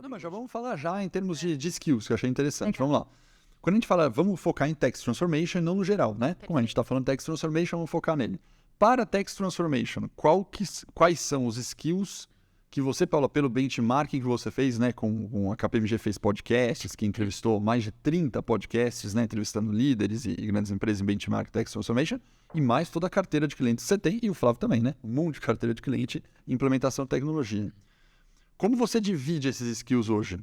Não, mas já vamos falar já em termos de skills, que eu achei interessante. Vamos lá. Quando a gente fala, vamos focar em Text Transformation, não no geral, né? Como a gente está falando Text Transformation, vamos focar nele. Para Text Transformation, quais são os skills que você, Paula, pelo benchmarking que você fez, né? Com a KPMG fez podcasts, que entrevistou mais de 30 podcasts, né? Entrevistando líderes e grandes empresas em benchmark Text Transformation, e mais toda a carteira de clientes que você tem, e o Flávio também, né? Um monte de carteira de cliente e implementação de tecnologia. Como você divide esses skills hoje?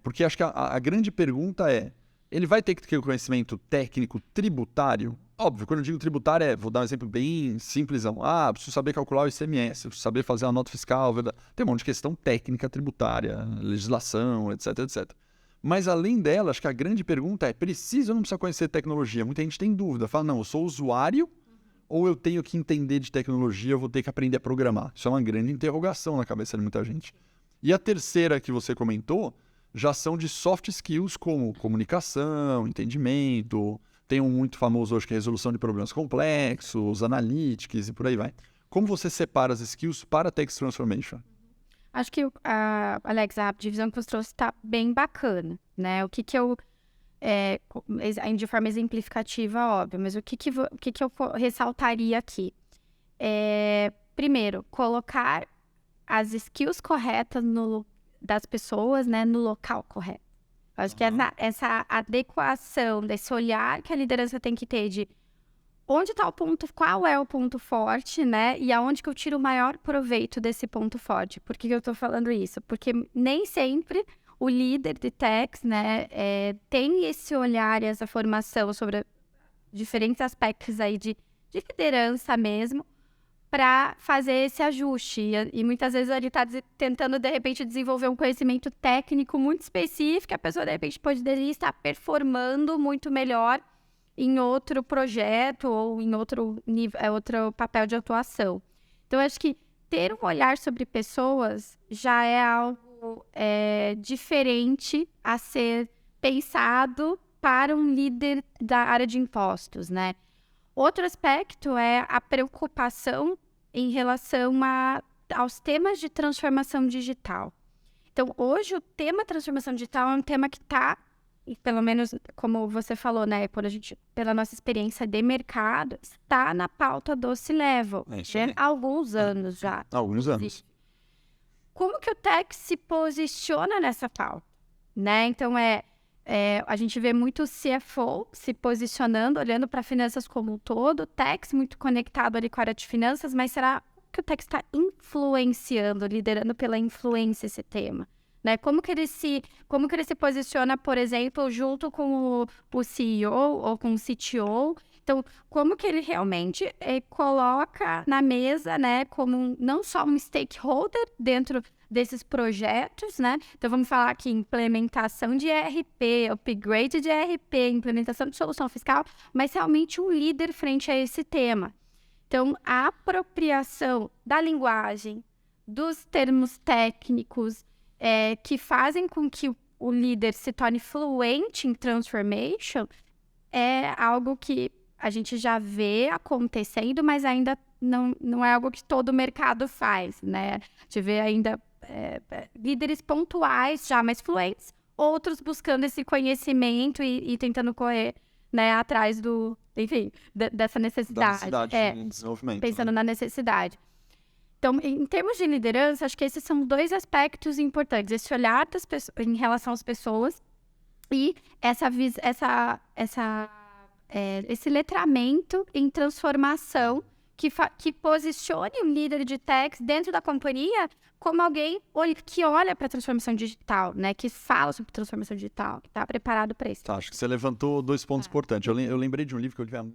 Porque acho que a grande pergunta é, ele vai ter que ter o conhecimento técnico tributário? Óbvio, quando eu digo tributário vou dar um exemplo bem simplesão. Preciso saber calcular o ICMS, preciso saber fazer a nota fiscal, verdade? Tem um monte de questão técnica tributária, legislação, etc, etc. Mas além dela, acho que a grande pergunta é, precisa ou não precisa conhecer tecnologia? Muita gente tem dúvida, fala, não, eu sou usuário ou eu tenho que entender de tecnologia, eu vou ter que aprender a programar? Isso é uma grande interrogação na cabeça de muita gente. E a terceira que você comentou, já são de soft skills como comunicação, entendimento, tem um muito famoso hoje que é resolução de problemas complexos, analytics e por aí vai. Como você separa as skills para Text Transformation? Acho que, Alex, a divisão que você trouxe está bem bacana, né? O que eu... de forma exemplificativa, óbvio, mas o que eu ressaltaria aqui? Primeiro, colocar as skills corretas das pessoas, né, no local correto. Acho que essa adequação, desse olhar que a liderança tem que ter de onde está o ponto, qual é o ponto forte, né, e aonde que eu tiro o maior proveito desse ponto forte. Por que eu estou falando isso? Porque nem sempre o líder de techs, né, tem esse olhar e essa formação sobre diferentes aspectos aí de liderança mesmo, para fazer esse ajuste. E muitas vezes ele está tentando, de repente, desenvolver um conhecimento técnico muito específico, a pessoa, de repente, poderia estar performando muito melhor em outro projeto ou em outro papel de atuação. Então, eu acho que ter um olhar sobre pessoas já é algo diferente a ser pensado para um líder da área de impostos, né? Outro aspecto é a preocupação em relação aos temas de transformação digital. Então, hoje, o tema transformação digital é um tema que está, pelo menos como você falou, né, pela nossa experiência de mercado, está na pauta do C-Level há alguns anos já. Alguns anos. Como que o tech se posiciona nessa pauta? Né? Então, a gente vê muito o CFO se posicionando, olhando para finanças como um todo, o Tex muito conectado ali com a área de finanças, mas será que o Tex está influenciando, liderando pela influência esse tema? Né? Como que ele se posiciona, por exemplo, junto com o CEO ou com o CTO? Então, como que ele realmente coloca na mesa, né, como não só um stakeholder dentro desses projetos, né? Então, vamos falar aqui implementação de ERP, upgrade de ERP, implementação de solução fiscal, mas realmente um líder frente a esse tema. Então, a apropriação da linguagem, dos termos técnicos, que fazem com que o líder se torne fluente em transformation, é algo que a gente já vê acontecendo, mas ainda não é algo que todo o mercado faz, né? A gente vê ainda líderes pontuais já mais fluentes, outros buscando esse conhecimento e tentando correr, né, atrás dessa necessidade. Da necessidade de desenvolvimento. Pensando na necessidade. Então, em termos de liderança, acho que esses são dois aspectos importantes. Esse olhar das pessoas, em relação às pessoas e esse letramento em transformação que posicione o líder de techs dentro da companhia como alguém que olha para a transformação digital, né? Que fala sobre transformação digital, que está preparado para isso. Tá, acho que você levantou 2 pontos importantes. Eu lembrei de um livro que eu li há